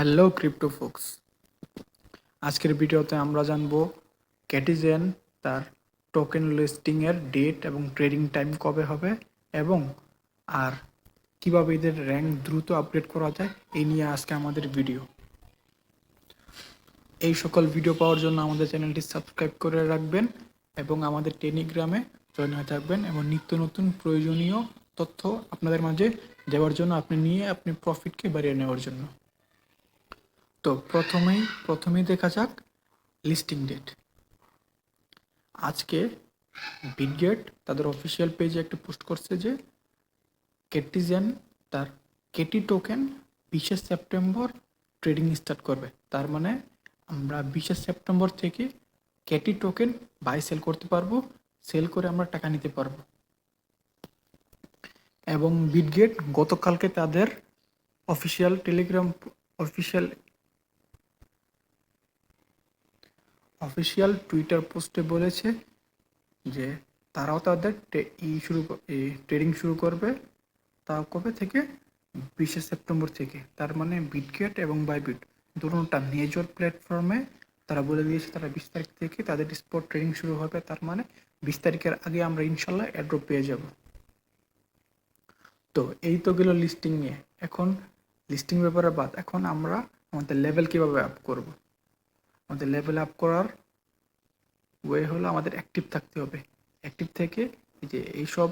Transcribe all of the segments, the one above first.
Hello crypto folks, আজকের ভিডিওতে আমরা জানবো ক্যাটিজেন তার টোকেন লিস্টিংয়ের ডেট এবং ট্রেডিং টাইম কবে হবে এবং আর কিভাবে এদের র্যাঙ্ক দ্রুত আপডেট করা যায় এই নিয়ে আজকে আমাদের ভিডিও। এই সকল ভিডিও পাওয়ার জন্য আমাদের চ্যানেলটি সাবস্ক্রাইব করে রাখবেন এবং আমাদের টেলিগ্রামে জয়েন হয়ে থাকবেন এবং নিত্য নতুন প্রয়োজনীয় তথ্য আপনাদের মাঝে দেওয়ার জন্য আপনি প্রফিটকে বাড়িয়ে নেওয়ার জন্য। তো প্রথমেই দেখা যাক লিস্টিং ডেট। আজকে বিটগেট তাদের অফিসিয়াল পেজে একটা পোস্ট করছে যে ক্যাটিজেন তার কেটি টোকেন 20শে সেপ্টেম্বর ট্রেডিং স্টার্ট করবে। তার মানে আমরা 20শে সেপ্টেম্বর থেকে কেটি টোকেন বাই সেল করতে পারবো, সেল করে আমরা টাকা নিতে পারবো। এবং বিটগেট গতকালকে তাদের অফিসিয়াল অফিসিয়াল টুইটার পোস্টে বলেছে যে তারাও তাদের ট্রেডিং শুরু করবে। তাও কবে থেকে? 20শে সেপ্টেম্বর থেকে। তার মানে বিটগেট এবং বাইবিট দুটোটা মেজর প্ল্যাটফর্মে তারা বলে দিয়েছে তারা 20 তারিখ থেকে তাদের স্পট ট্রেডিং শুরু হবে। তার মানে 20 তারিখের আগে আমরা ইনশাল্লাহ অ্যাড্রপ পেয়ে যাব। তো এই তো গেল লিস্টিং নিয়ে। এখন লিস্টিং ব্যাপারে বাদ, এখন আমরা আমাদের লেভেল কীভাবে আপ করব। আমাদের লেভেল আপ করার ওয়ে হলো আমাদের অ্যাক্টিভ থাকতে হবে। অ্যাক্টিভ থেকে এই যে এইসব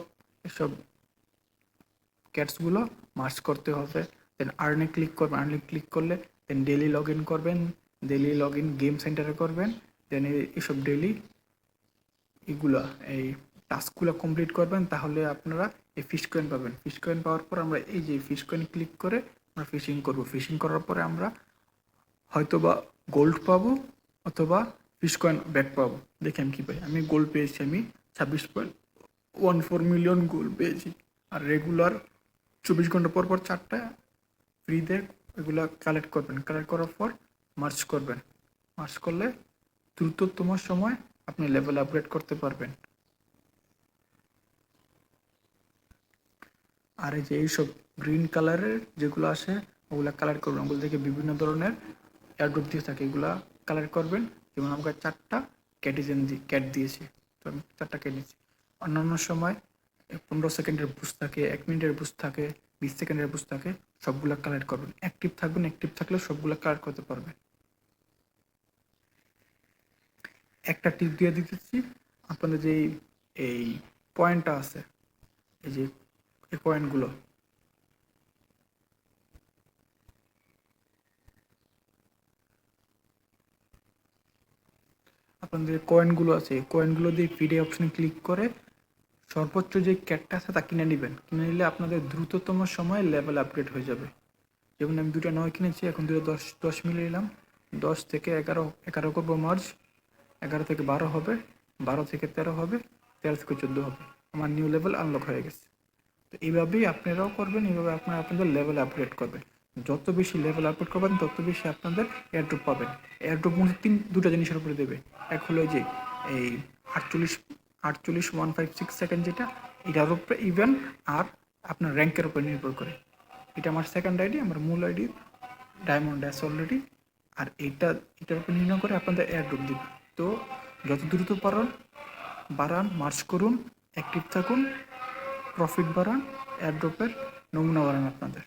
ক্যাটসগুলো মার্চ করতে হবে। দেন আর্নে ক্লিক করবেন, আর্নে ক্লিক করলে দেন ডেলি লগ ইন করবেন, ডেলি লগ ইন গেম সেন্টারে করবেন। দেন এইসব ডেলি এই টাস্কগুলো কমপ্লিট করবেন, তাহলে আপনারা এই ফিশ কয়েন পাবেন। ফিশ কয়েন পাওয়ার পর আমরা এই যে ফিশ কয়েন ক্লিক করে আমরা ফিশিং করব। ফিশিং করার পরে আমরা হয়তোবা গোল্ড পাবো অথবা ফিশ কয়েন ব্যাক পাবো। দেখেন কি পাই, আমি গোল্ড পেয়েছি, আমি 26.14 মিলিয়ন গোল্ড পেয়েছি। আর রেগুলার 24 ঘন্টা পর পর 4টা ফ্রিতে এগুলো কালেক্ট করবেন। কালেক্ট করার পর মার্চ করবেন। মার্চ করলে দ্রুততম সময় আপনি লেভেল আপগ্রেড করতে পারবেন। আর এই যে এইসব গ্রিন কালারের যেগুলো আসে ওগুলো কালেক্ট করবেন। ওগুলো থেকে বিভিন্ন ধরনের এয়ারড্রপ দিয়ে থাকে, এগুলা কালেক্ট করবেন। যেমন আমাকে 4টা ক্যাট দিয়েছে, তো আমি 4টা ক্যাট দিয়েছি। অন্যান্য সময় 15 সেকেন্ডের বুস্ট থাকে, 1 মিনিটের বুস্ট থাকে, 20 সেকেন্ডের বুস্ট থাকে। সবগুলো কালেক্ট করবেন। অ্যাক্টিভ থাকবেন, অ্যাক্টিভ থাকলে সবগুলো কালেক্ট করতে পারবেন। একটা টিপ দিয়ে দিতেছি, আপনাদের যে এই পয়েন্টটা আছে, এই যে এই পয়েন্টগুলো, আপনাদের কয়েনগুলো আছে, এই কয়েনগুলো দিয়ে ফিডে অপশনে ক্লিক করে সর্বোচ্চ যে ক্যাটটা আছে তা কিনে নেবেন। কিনে নিলে আপনাদের দ্রুততম সময়ে লেভেল আপগ্রেড হয়ে যাবে। যেমন আমি 2টা 9 কিনেছি, এখন 2টা 10 মিলিয়ে নিলাম। 10 থেকে 11 করবো মার্চ, 11 থেকে 12 হবে, 12 থেকে 13 হবে, 13 থেকে 14 হবে। আমার নিউ লেভেল আনলক হয়ে গেছে। তো এইভাবেই আপনারাও করবেন, এইভাবে আপনারা আপনাদের লেভেল আপগ্রেড করবেন। যত বেশি লেভেল আপগ্রেড করবেন তত বেশি আপনাদের এয়ারড্রপ পাবেন। এয়ারড্রপ মধ্যে দুটো জিনিসের উপরে দেবে। এক হলো যে এই 48 156 যেটা, এটার উপরে ইভেন আর আপনার র্যাঙ্কের উপরে নির্ভর করে। এটা আমার সেকেন্ড আইডি, আমার মূল আইডি ডায়মন্ড আছে অলরেডি। আর এটার উপর নির্ণয় করে আপনাদের এয়ারড্রপ দিবে। তো যত দ্রুত পারেন বাড়ান, মার্চ করুন, অ্যাক্টিভ থাকুন, প্রফিট বাড়ান, এয়ারড্রপের নমুনা বাড়ান আপনাদের।